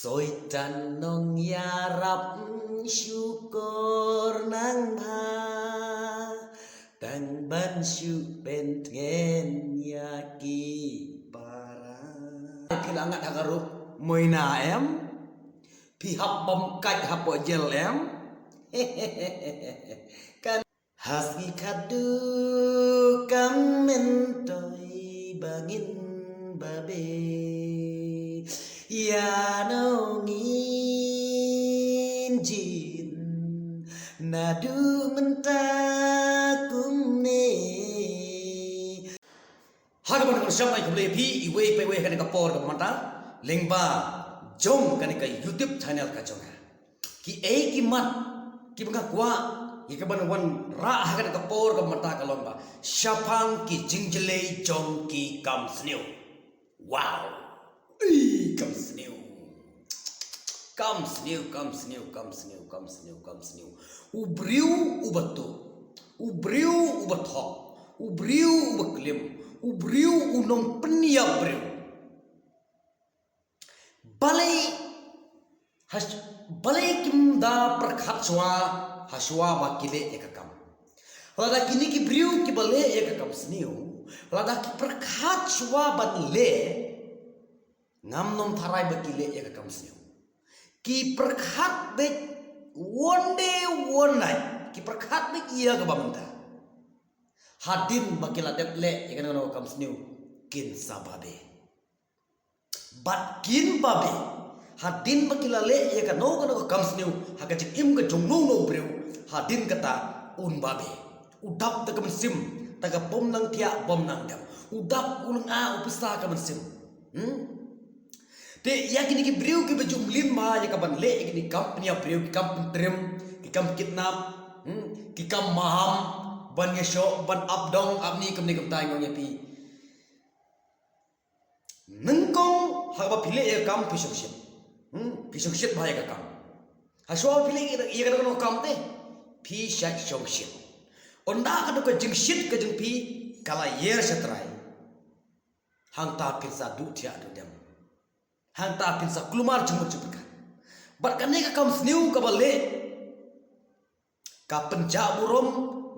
Soitan nong yarap syukur nang ba Tang ban syuk pentgen yaki para Kilangat hagarup moina em Pihak bom kaj hapo jel em Kan haski kadu kamentoi bangin babe Ya nongin jin nadu mentakum ne Hagapan kan sampai ke lepi iwe pewe kan kapor ke mata lengba jom kan ke YouTube channel ka jonga ki ki mat ki banga kwa ki kaban wan ra kan kapor ke mata ka lomba syapang ki jingjele jom ki kam sneu wow Come snew. Ubriu ubato. Ubriu ubathok. Ubriu ubaklim. Ubriu unong peniap briu. Balai kim da perkhat haswa bakile ekakam. Lada kini ki briu ki balai ekakam snew. Lada ki perkhat shwa banle ngam nom tharai bakile ya kakam snew ki perkhat bek one day one night ki perkhat bek iya ka bamanta hadin bakila deple ya kana kakam snew kin sababe bat kin babe hadin bakila le ya kana kakam snew hakajik im ka jongno no breu hadin kata un babe udap ta kam sim taga bom nang tia bom nang dam udap ulung a upista kam sim te yakini ki briu ki bajum limba ya kaban le yakini company briu ki kam trim ki kam kidnap ki kam maham ban yesho ban abdong abni kam ni kam tai ngong yapi nengkong haba phile ya kam pisokship pisokship bhai ka kam haswa phile ya ka no kam te phi shak shokship onda ka ko jingshit ka jing phi kala yer satrai hang ta pisa du thia du dem hanta pinsa klumar jumur jumurkan barkane ka kam snew ka balle ka penja burom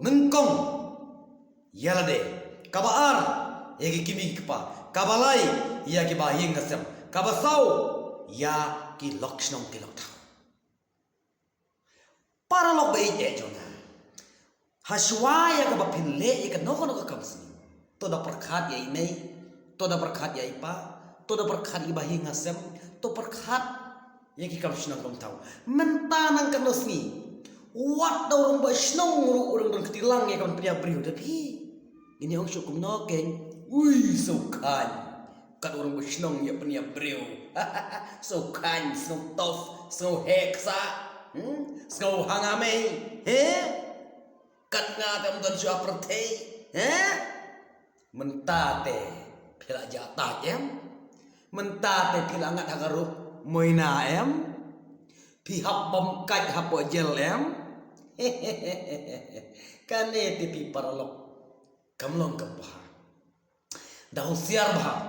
nengkong yalade kabaar egi kimi kpa kabalai ya ki bahing kasam kabasau ya ki lakshnam ki lokta para lok be je jona haswa ya ka bapin le ya ka noko ka kam snew to da perkhat ya nei to da perkhat ya ipa to da perkhat ibahi ngasem to perkhat yang ki kam shnang kam tau mentanang kan nosni wat da urang ba shnong ru urang ketilang ya kam pria briu tapi ini ong syukum no keng ui so kan kat urang ba shnong ya pria briu so kan so tof so heksa so hangame kat ngatam dan sua pertei mentate phela jata em mentate pilangat hagarup moina em pihak bom kaj hapo jel em kane tipi paralok kamlong kampah daun siar bah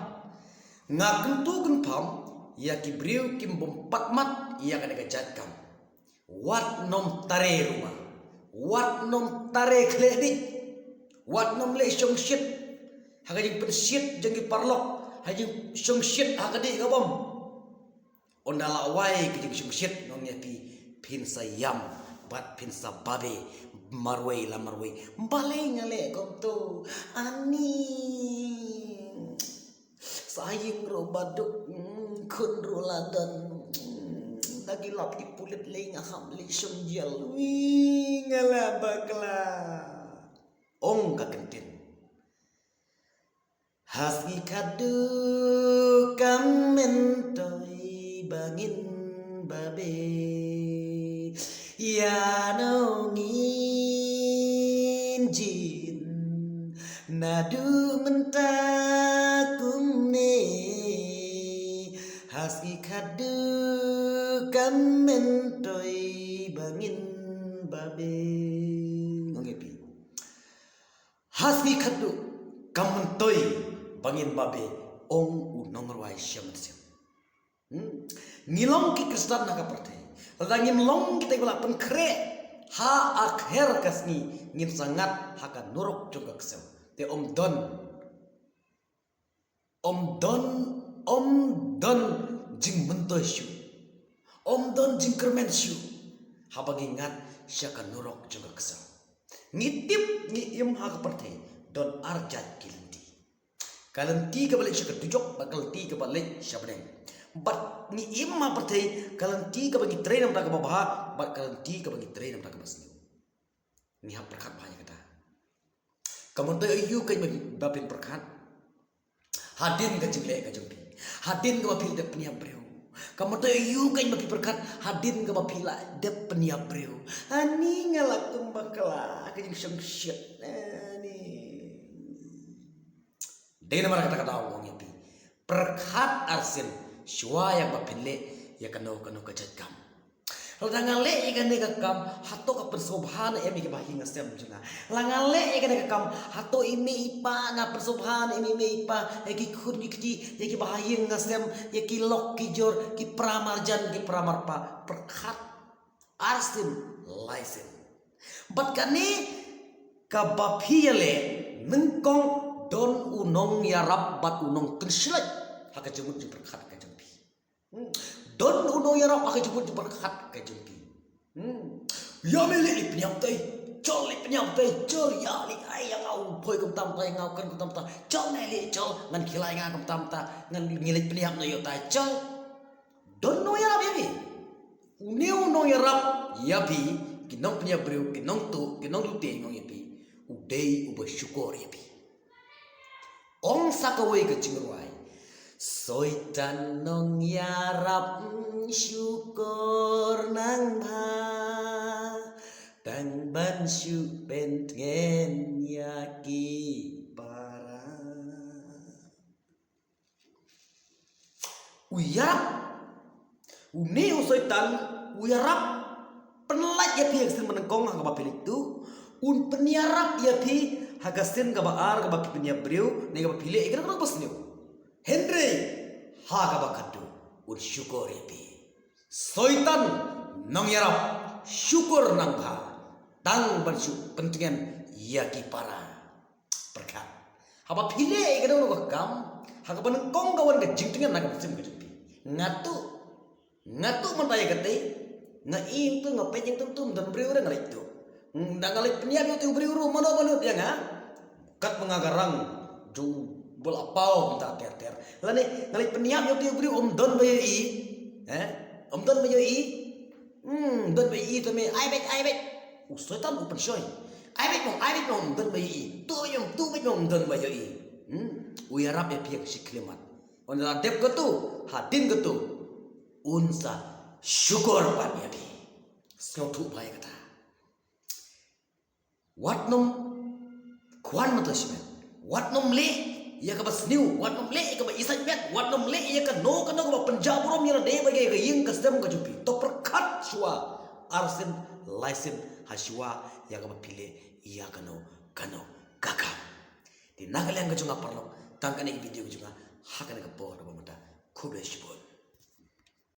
ngakun tu gun pam ya ki briu kim bom patmat ya kane kajat kam wat nom tare rumah wat nom tare kledik wat nom le shong shit hagajing penshit jangi parlok hajing shong shit hakadi kabam ondala wai kijing shong shit nong yapi pin sayam bat pin sababe marwei la marwei balai ngale kom tu ani saying ro baduk kun ro ladan lagi lap di pulit le ngaham le shong jel wi ngala bakla ong ka kentin haski kadu kamentoi bangin babe ya nongin jin nadu mentakum ne haski kadu kamentoi bangin babe ngepi haski kadu kamentoi bangin babe ong unong ruai syamsim Ngilong ki Kristen na kaparte. Ladangin long kita gula penkre ha akhir kasni ngin sangat haka nuruk juga kesel. Te om don jing mentoy syu. Om don jing kermen syu. Habagi ngat syaka nuruk juga kesel. Ngitip ngiem ha kaparte don arjat kilenti. Kalenti kabalik syaka tujok bakal ti kabalik syabdeng. But ni imma pertai kalanti ka bagi train am taka babah but kalanti ka bagi train am taka basni ni ha perkat banyak kata kamu tu ayu kai bagi bapin perkat hadin ka jingle ka jumpi hadin ka bapil de penia breu kamu tu ayu kai bagi perkat hadin ka bapila de penia breu ani ngalak tumbakala ka jing syangsyat ani de nama kata kata wong yapi perkat arsin Shua yang bapile ya kano kajat kam. Langale ikan deka kam hato ka persobhan emi ke bahinga stem juna. Langale ikan deka kam hato imi ipa nga persobhan emi ipa eki khud nikti yaki bahinga stem yaki lok ki jor ki pramarjan ki pramarpa perkhat arsin laisen. Bat kane ka bapile nengkong don unong ya rab bat unong kensilat haka jemut ji perkhat don uno ya rap akan jemput berkat ke jumpi. Ya milik penyam tay, col penyam tay, col ya li ayang au poi kum tam tay ngau kan kum tam ta, col neli col ngan kilai ngau kum tam ta, ngan milik penyam no yo tay col. Don no ya rap ya bi, uneu no ya rap ya bi, kinong penyam breu, kinong tu, kinong lute ngau ya bi, udai ubah syukur ya bi. Ong sakawai ke cingruai. Soitan nong yarap syukur nang bha tang ban syu pengen yaki para uyarap uni soitan uyarap penlaj ya pi eksen menengkong ha ka itu un peniarap ya pi hagasin ka baar ka ba penyabriu ne ka pile ikra ka basniu Henry hagabakadu un syukur yapi soitan nong yarap syukur nang bha tang bansu pentingan yaki para perkat haba pile ikado no kam haga panengkong kawan ke jingtingan naga sim ke jumpi ngatu mentaya kate nga im tu nga pejing tum dan briure ngalai tu ndangalai penyabi tu briuru mono dia nga kat mengagarang jung bola pau minta ter lani ngali peniap yo beri don bayo i don bayo i don bayo i to me ai bet usotan upan shoy ai bet mo don bayo i tu bet mo don bayo i uyarap ya piak siklimat onda dep ketu hadin ketu unsa syukur pan ya bi snautu bai kata watnom kwan matasmen watnom le ya ka basniu wat nom le ka ba isaj bet wat nom le ya ka no ka penjaburom ya de ba ga ying ka stem ka jupi to perkat shua arsin laisen haswa ya ka pile ya ka no kaka di nagaleng ka junga parlo tangkan video ka junga hakana ka por ba mata khube shibol